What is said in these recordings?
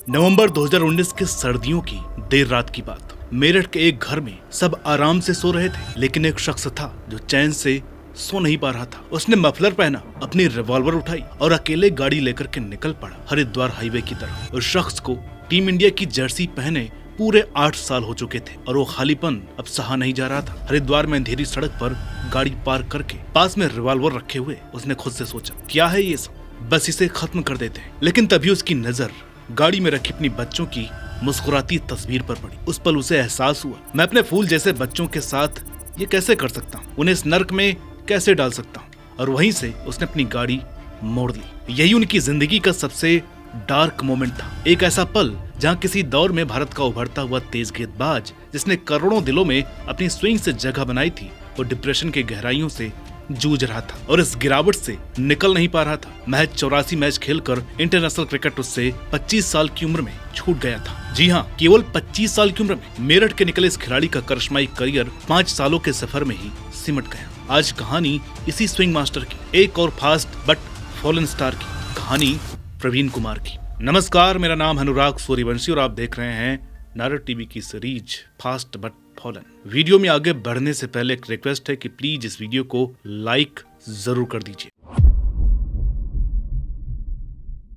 नवंबर 2019 के सर्दियों की देर रात की बात। मेरठ के एक घर में सब आराम से सो रहे थे, लेकिन एक शख्स था जो चैन से सो नहीं पा रहा था। उसने मफलर पहना, अपनी रिवॉल्वर उठाई और अकेले गाड़ी लेकर के निकल पड़ा हरिद्वार हाईवे की तरफ। उस शख्स को टीम इंडिया की जर्सी पहने पूरे 8 साल हो चुके थे और वो खालीपन अब सहा नहीं जा रहा था। हरिद्वार में अंधेरी सड़क पर गाड़ी पार्क करके पास में रिवॉल्वर रखे हुए उसने खुद से सोचा, क्या है ये सब, बस इसे खत्म कर देते हैं। लेकिन तभी उसकी नजर गाड़ी में रखी अपनी बच्चों की मुस्कुराती तस्वीर पर पड़ी। उस पल उसे एहसास हुआ, मैं अपने फूल जैसे बच्चों के साथ ये कैसे कर सकता हूँ, उन्हें इस नर्क में कैसे डाल सकता हूँ। और वहीं से उसने अपनी गाड़ी मोड़ ली। यही उनकी जिंदगी का सबसे डार्क मोमेंट था। एक ऐसा पल जहां किसी दौर में भारत का उभरता हुआ तेज गेंदबाज, जिसने करोड़ों दिलों में अपनी स्विंग से जगह बनाई थी, वो डिप्रेशन के गहराइयों से जूझ रहा था और इस गिरावट से निकल नहीं पा रहा था। महज 84 मैच खेलकर इंटरनेशनल क्रिकेट उससे 25 साल की उम्र में छूट गया था। जी हाँ, केवल 25 साल की उम्र में मेरठ के निकले इस खिलाड़ी का करिश्माई करियर 5 सालों के सफर में ही सिमट गया। आज कहानी इसी स्विंग मास्टर की, एक और फास्ट बट फॉलन स्टार की कहानी, प्रवीण कुमार की। नमस्कार, मेरा नाम अनुराग सूर्यवंशी और आप देख रहे हैं नारद टीवी की series fast but fallen. Video में आगे बढ़ने से पहले एक रिक्वेस्ट है कि प्लीज इस वीडियो को लाइक जरूर कर दीजिए।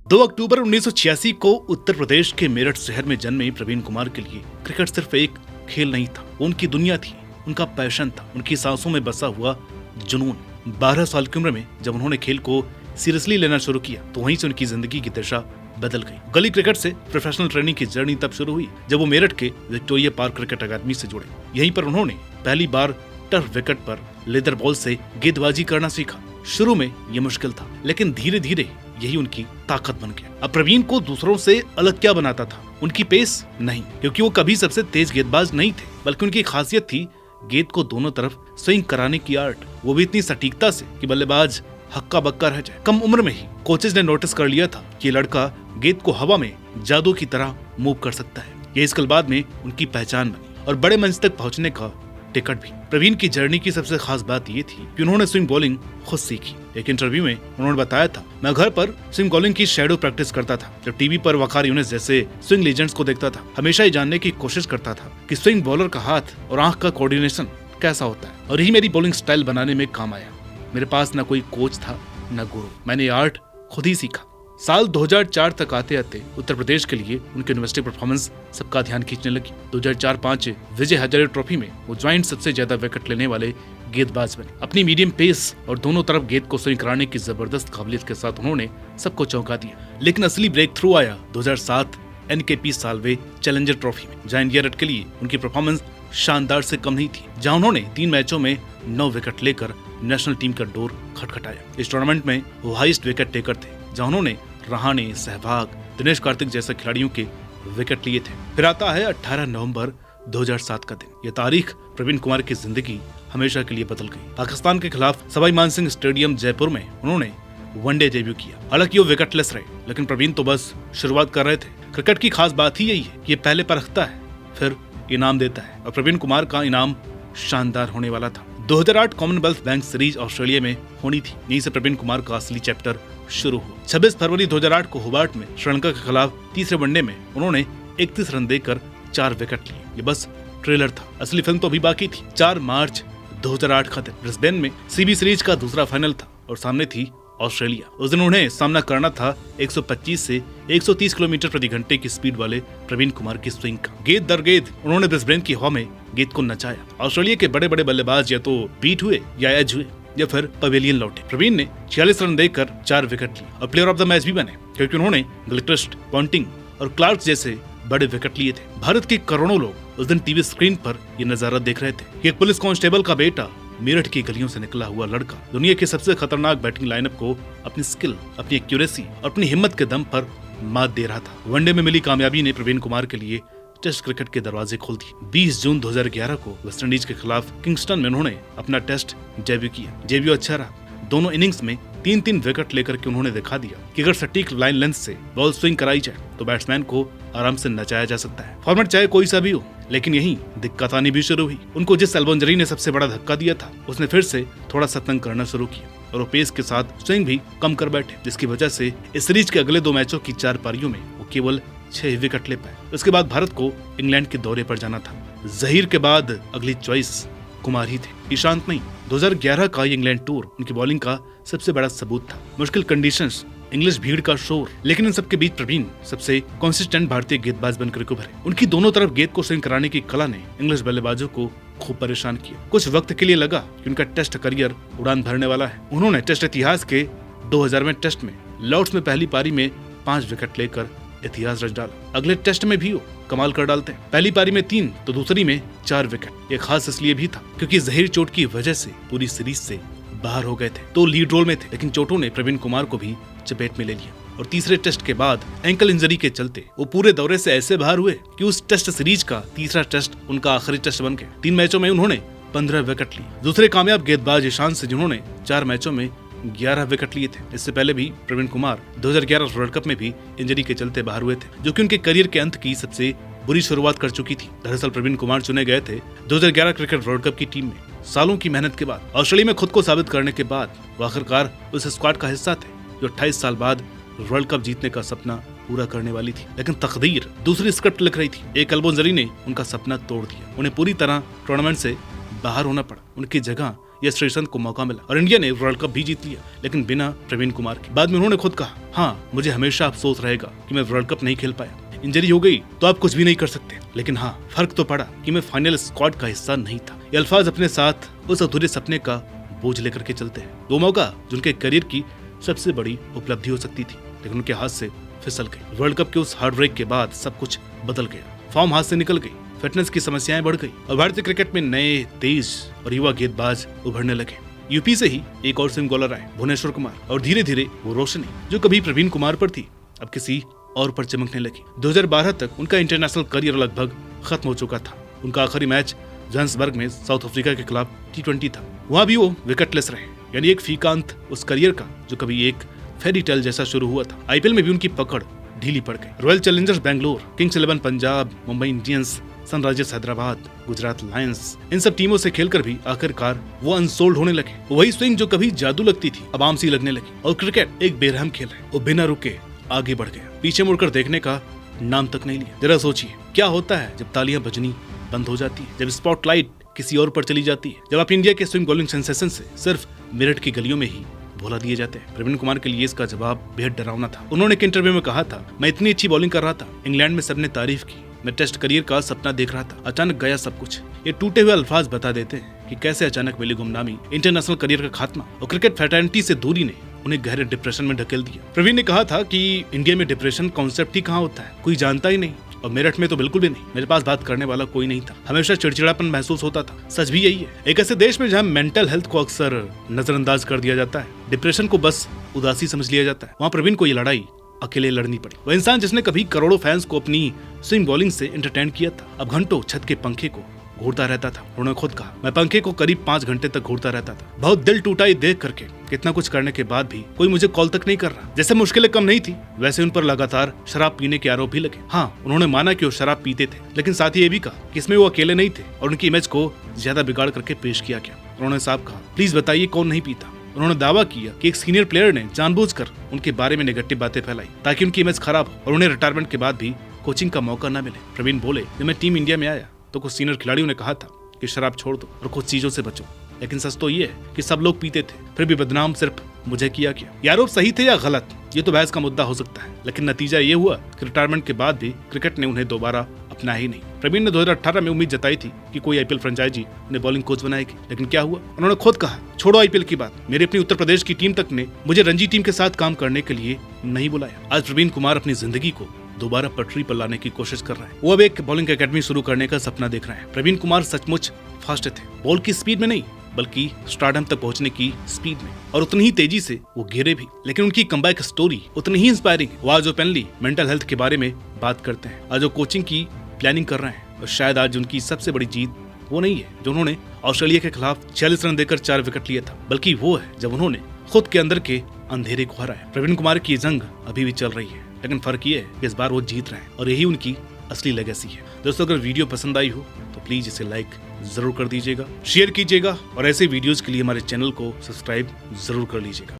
2 अक्टूबर 1986 को उत्तर प्रदेश के मेरठ शहर में जन्मे प्रवीण कुमार के लिए क्रिकेट सिर्फ एक खेल नहीं था, उनकी दुनिया थी, उनका पैशन था, उनकी सांसों में बसा हुआ जुनून। 12 साल की उम्र में जब उन्होंने खेल को सीरियसली लेना शुरू किया तो वहीं से उनकी जिंदगी की दिशा बदल गई। गली क्रिकेट से प्रोफेशनल ट्रेनिंग की जर्नी तब शुरू हुई जब वो मेरठ के विक्टोरिया पार्क क्रिकेट अकादमी से जुड़े। यहीं पर उन्होंने पहली बार टर्फ विकेट पर लेदर बॉल से गेंदबाजी करना सीखा। शुरू में ये मुश्किल था, लेकिन धीरे धीरे यही उनकी ताकत बन गया। अब प्रवीण को दूसरों से अलग क्या बनाता था? उनकी पेस नहीं, क्योंकि वो कभी सबसे तेज गेंदबाज नहीं थे, बल्कि उनकी खासियत थी गेंद को दोनों तरफ स्विंग कराने की आर्ट, वो भी इतनी सटीकता से कि बल्लेबाज हक्का बक्का रह जाए। कम उम्र में ही कोचेज ने नोटिस कर लिया था कि लड़का गेंद को हवा में जादू की तरह मूव कर सकता है। ये स्किल बाद में उनकी पहचान बनी और बड़े मंच तक पहुंचने का टिकट भी। प्रवीण की जर्नी की सबसे खास बात ये थी कि उन्होंने स्विंग बॉलिंग खुद सीखी। एक इंटरव्यू में उन्होंने बताया था, मैं घर पर स्विंग बॉलिंग की शैडो प्रैक्टिस करता था। जब टीवी पर वकार यूनिस जैसे स्विंग लीजेंड्स को देखता था, हमेशा ही जानने की कोशिश करता था कि स्विंग बॉलर का हाथ और आंख का कोऑर्डिनेशन कैसा होता है, और यही मेरी बॉलिंग स्टाइल बनाने में काम आया। मेरे पास न कोई कोच था न गुरु, मैंने आर्ट खुद ही सीखा। साल 2004 तक आते आते उत्तर प्रदेश के लिए उनकी यूनिवर्सिटी परफॉर्मेंस सबका ध्यान खींचने लगी। 2004-05 विजय हजारे ट्रॉफी में वो ज्वाइंट सबसे ज्यादा विकेट लेने वाले गेंदबाज बने। अपनी मीडियम पेस और दोनों तरफ गेंद को स्विंग कराने की जबरदस्त काबिलियत के साथ उन्होंने सबको चौंका दिया। लेकिन असली ब्रेक थ्रू आया 2007 NKP साल्वे चैलेंजर ट्रॉफी में, जहां इंडिया के लिए उनकी परफॉर्मेंस शानदार से कम नहीं थी, जहां उन्होंने 3 मैचों में 9 विकेट लेकर नेशनल टीम का डोर खटखटाया। इस टूर्नामेंट में वो हाईएस्ट विकेट टेकर थे, जहां उन्होंने रहाणे, सहवाग, दिनेश कार्तिक जैसे खिलाड़ियों के विकेट लिए थे। फिर आता है 18 नवंबर 2007 का दिन। यह तारीख प्रवीण कुमार की जिंदगी हमेशा के लिए बदल गई। पाकिस्तान के खिलाफ सवाई मानसिंह स्टेडियम जयपुर में उन्होंने वनडे डेब्यू किया। हालांकि वो विकेटलेस रहे, लेकिन प्रवीण तो बस शुरुआत कर रहे थे। क्रिकेट की खास बात ही यही है कि ये पहले परखता है, फिर इनाम देता है, और प्रवीण कुमार का इनाम शानदार होने वाला था। 2008 कॉमनवेल्थ बैंक सीरीज ऑस्ट्रेलिया में होनी थी। यहीं से प्रवीण कुमार का असली चैप्टर शुरू हुआ। 26 फरवरी 2008 को होबार्ट में श्रीलंका के खिलाफ तीसरे वनडे में उन्होंने 31 रन देकर 4 विकेट लिए। ये बस ट्रेलर था, असली फिल्म तो अभी बाकी थी। 4 मार्च 2008 का दिन ब्रिस्बेन में CB सीरीज का दूसरा फाइनल था और सामने थी ऑस्ट्रेलिया। उस दिन उन्हें सामना करना था 125 से 130 किलोमीटर प्रति घंटे की स्पीड वाले प्रवीण कुमार की स्विंग का। गेंद दर गेंद उन्होंने ब्रिस्बेन की हवा में गेंद को नचाया। ऑस्ट्रेलिया के बड़े बड़े बल्लेबाज या तो बीट हुए या एज हुए या फिर पवेलियन लौटे। प्रवीण ने 46 रन देकर 4 विकेट लिए और प्लेयर ऑफ द मैच भी बने, क्योंकि उन्होंने गिलक्रिस्ट, पॉन्टिंग और क्लार्क जैसे बड़े विकेट लिए थे। भारत के करोड़ों लोग उस दिन टीवी स्क्रीन पर ये नजारा देख रहे थे। एक पुलिस कांस्टेबल का बेटा, मेरठ की गलियों से निकला हुआ लड़का, दुनिया की सबसे खतरनाक बैटिंग लाइनअप को अपनी स्किल, अपनी एक्यूरेसी और अपनी हिम्मत के दम पर मात दे रहा था। वनडे में मिली कामयाबी ने प्रवीण कुमार के लिए टेस्ट क्रिकेट के दरवाजे खोल दिए। 20 जून 2011 को वेस्टइंडीज के खिलाफ किंगस्टन में उन्होंने अपना टेस्ट डेब्यू किया। डेब्यू अच्छा रहा। दोनों इनिंग्स में 3-3 विकेट लेकर के उन्होंने दिखा दिया कि अगर सटीक लाइन लेंथ से बॉल स्विंग कराई जाए तो बैट्समैन को आराम से नचाया जा सकता है। फॉर्मेट चाहे कोई सा भी हो, लेकिन यही दिक्कत आनी भी शुरू हुई। उनको जिस एल्बोंजरी ने सबसे बड़ा धक्का दिया था, उसने फिर से थोड़ा सा तंग करना शुरू किया और वो पेस के साथ स्विंग भी कम कर बैठे, जिसकी वजह से इस सीरीज के अगले 2 मैचों की 4 पारियों में वो केवल 6 विकेट ले पाए। उसके बाद भारत को इंग्लैंड के दौरे पर जाना था। जहीर के बाद अगली चॉइस कुमार ही थे, ईशांत नहीं। 2011 का इंग्लैंड टूर उनकी बॉलिंग का सबसे बड़ा सबूत था। मुश्किल कंडीशंस, इंग्लिश भीड़ का शोर, लेकिन इन सबके बीच प्रवीण सबसे कंसिस्टेंट भारतीय गेंदबाज बनकर उभरे। उनकी दोनों तरफ गेंद को स्विंग कराने की कला ने इंग्लिश बल्लेबाजों को खूब परेशान किया। कुछ वक्त के लिए लगा कि उनका टेस्ट करियर उड़ान भरने वाला है। उन्होंने टेस्ट इतिहास के 2000वें टेस्ट में लॉर्ड्स में पहली पारी में 5 विकेट लेकर इतिहास रच डाला। अगले टेस्ट में भी वो कमाल कर डालते हैं। पहली पारी में 3 तो दूसरी में 4 विकेट। ये खास इसलिए भी था क्योंकि जहीर चोट की वजह से पूरी सीरीज से बाहर हो गए थे, तो लीड रोल में थे, लेकिन चोटों ने प्रवीण कुमार को भी चपेट में ले लिया और तीसरे टेस्ट के बाद एंकल इंजरी के चलते वो पूरे दौरे से ऐसे बाहर हुए कि उस टेस्ट सीरीज का तीसरा टेस्ट उनका आखिरी टेस्ट बन गया। 3 मैचों में उन्होंने 15 विकेट लिए। दूसरे कामयाब गेंदबाज ईशांत से जिन्होंने 4 मैचों में 11 विकेट लिए थे। इससे पहले भी प्रवीण कुमार 2011 वर्ल्ड कप में भी इंजरी के चलते बाहर हुए थे, जो कि उनके करियर के अंत की सबसे बुरी शुरुआत कर चुकी थी। दरअसल प्रवीण कुमार चुने गए थे 2011 क्रिकेट वर्ल्ड कप की टीम में। सालों की मेहनत के बाद, ऑस्ट्रेलिया में खुद को साबित करने के बाद वो आखिरकार उस स्क्वाड का हिस्सा थे जो 28 साल बाद वर्ल्ड कप जीतने का सपना पूरा करने वाली थी। लेकिन तकदीर दूसरी स्क्रिप्ट लिख रही थी। एक एल्बो इंजरी ने उनका सपना तोड़ दिया। उन्हें पूरी तरह टूर्नामेंट से बाहर होना पड़ा। उनकी जगह यशस्वी को मौका मिला और इंडिया ने वर्ल्ड कप भी जीत लिया, लेकिन बिना प्रवीण कुमार के। बाद में उन्होंने खुद कहा, हाँ मुझे हमेशा अफसोस रहेगा कि मैं वर्ल्ड कप नहीं खेल पाया। इंजरी हो गई तो आप कुछ भी नहीं कर सकते, लेकिन हाँ फर्क तो पड़ा कि मैं फाइनल स्क्वाड का हिस्सा नहीं था। ये अल्फाज अपने साथ उस अधूरे सपने का बोझ लेकर के चलते हैं। वो मौका जो उनके करियर की सबसे बड़ी उपलब्धि हो सकती थी, लेकिन उनके हाथ से फिसल गई। वर्ल्ड कप के उस हार्ड ब्रेक के बाद सब कुछ बदल गया। फॉर्म हाथ से निकल गई, फिटनेस की समस्याएं बढ़ गई और भारतीय क्रिकेट में नए, तेज और युवा गेंदबाज उभरने लगे। यूपी से ही एक और स्विंग बॉलर आए, भुवनेश्वर कुमार, और धीरे धीरे वो रोशनी जो कभी प्रवीण कुमार पर थी अब किसी और पर चमकने लगी। 2012 तक उनका इंटरनेशनल करियर लगभग खत्म हो चुका था। उनका आखिरी मैच जोहान्सबर्ग में साउथ अफ्रीका के खिलाफ T20 था। वहां भी वो विकेटलेस रहे, यानी एक फीका अंत उस करियर का जो कभी एक फेरी टेल जैसा शुरू हुआ था। आईपीएल में भी उनकी पकड़ ढीली पड़ गई। Royal Challengers Bangalore, Kings 11 Punjab, Mumbai Indians, Sunrisers Hyderabad, Gujarat Lions, इन सब टीमों से खेलकर भी आखिरकार वो अनसोल्ड होने लगे। वही स्विंग जो कभी जादू लगती थी अब आम सी लगने लगी और क्रिकेट एक बेरहम खेल है। वो बिना रुके आगे बढ़ गया, पीछे मुड़कर देखने का नाम तक नहीं लिया। जरा सोचिए क्या होता है जब तालियां बजनी बंद हो जाती है, जब स्पॉटलाइट किसी और पर चली जाती है, जब आप इंडिया के स्विंग बॉलिंग सेंसेशन से सिर्फ मेरठ की गलियों में ही भुला दिए जाते हैं। प्रवीण कुमार के लिए इसका जवाब बेहद डरावना था। उन्होंने एक इंटरव्यू में कहा था, मैं इतनी अच्छी बॉलिंग कर रहा था, इंग्लैंड में सबने तारीफ की, मैं टेस्ट करियर का सपना देख रहा था, अचानक गया सब कुछ। ये टूटे हुए अल्फाज बता देते हैं कि कैसे अचानक मिली गुमनामी, इंटरनेशनल करियर का खात्मा और क्रिकेट फ्रेटर्निटी से दूरी ने उन्हें गहरे डिप्रेशन में ढकेल दिया। प्रवीण ने कहा था कि इंडिया में डिप्रेशन कॉन्सेप्ट ही कहाँ होता है, कोई जानता ही नहीं, और मेरठ में तो बिल्कुल भी नहीं। मेरे पास बात करने वाला कोई नहीं था, हमेशा चिड़चिड़ापन महसूस होता था। सच भी यही है। एक ऐसे देश में जहाँ मेंटल हेल्थ को अक्सर नजरअंदाज कर दिया जाता है, डिप्रेशन को बस उदासी समझ लिया जाता है, वहाँ प्रवीण को ये लड़ाई अकेले लड़नी पड़ी। वह इंसान जिसने कभी करोड़ों फैंस को अपनी स्विंग बॉलिंग से एंटरटेन किया था, अब घंटों छत के पंखे को घूरता रहता था। उन्होंने खुद कहा, मैं पंखे को करीब 5 घंटे तक घूरता रहता था। बहुत दिल टूटाई देख करके, कितना कुछ करने के बाद भी कोई मुझे कॉल तक नहीं कर रहा। जैसे मुश्किलें कम नहीं थी, वैसे उन पर लगातार शराब पीने के आरोप भी लगे। हाँ, उन्होंने माना कि वो शराब पीते थे, लेकिन साथ ही ये भी कहा कि इसमें वो अकेले नहीं थे और उनकी इमेज को ज्यादा बिगाड़ करके पेश किया गया। उन्होंने साफ कहा, प्लीज बताइए कौन नहीं पीता। उन्होंने दावा किया कि एक सीनियर प्लेयर ने जानबूझकर उनके बारे में नेगेटिव बातें फैलाई ताकि उनकी इमेज खराब हो और उन्हें रिटायरमेंट के बाद भी कोचिंग का मौका न मिले। प्रवीण बोले, जब मैं टीम इंडिया में आया तो कुछ सीनियर खिलाड़ियों ने कहा था कि शराब छोड़ दो और कुछ चीजों से बचो, लेकिन सच तो ये है कि सब लोग पीते थे, फिर भी बदनाम सिर्फ मुझे किया गया। ये आरोप सही थे या गलत, ये तो बहस का मुद्दा हो सकता है, लेकिन नतीजा ये हुआ कि रिटायरमेंट के बाद भी क्रिकेट ने उन्हें दोबारा अपनाया ही नहीं। प्रवीण ने 2018 में उम्मीद जताई थी कि कोई आईपीएल फ्रेंचाइजी उन्हें बॉलिंग कोच बनाएगी, लेकिन क्या हुआ? उन्होंने खुद कहा, छोड़ो आईपीएल की बात, मेरी अपनी उत्तर प्रदेश की टीम तक ने मुझे रणजी टीम के साथ काम करने के लिए नहीं बुलाया। आज प्रवीण कुमार अपनी जिंदगी को दोबारा पटरी पर लाने की कोशिश कर रहे हैं। वो अब एक बॉलिंग एकेडमी शुरू करने का सपना देख रहे हैं। प्रवीण कुमार सचमुच फास्ट थे, बॉल की स्पीड में नहीं बल्कि स्टारडम तक पहुंचने की स्पीड में, और उतनी ही तेजी से वो गिरे भी। लेकिन उनकी कमबैक स्टोरी उतनी ही इंस्पायरिंग है। वो आज ओपनली मेंटल हेल्थ के बारे में बात करते हैं, आज वो कोचिंग की प्लानिंग कर रहे हैं, और शायद आज उनकी सबसे बड़ी जीत वो नहीं है जो उन्होंने ऑस्ट्रेलिया के खिलाफ 46 रन देकर 4 विकेट लिया था, बल्कि वो है जब उन्होंने खुद के अंदर के अंधेरे को हराया। प्रवीण कुमार की जंग अभी भी चल रही है, लेकिन फर्क ये है कि इस बार वो जीत रहे हैं और यही उनकी असली लेगेसी है। दोस्तों, अगर वीडियो पसंद आई हो तो प्लीज इसे लाइक जरूर कर दीजिएगा, शेयर कीजिएगा और ऐसे वीडियोस के लिए हमारे चैनल को सब्सक्राइब जरूर कर लीजिएगा।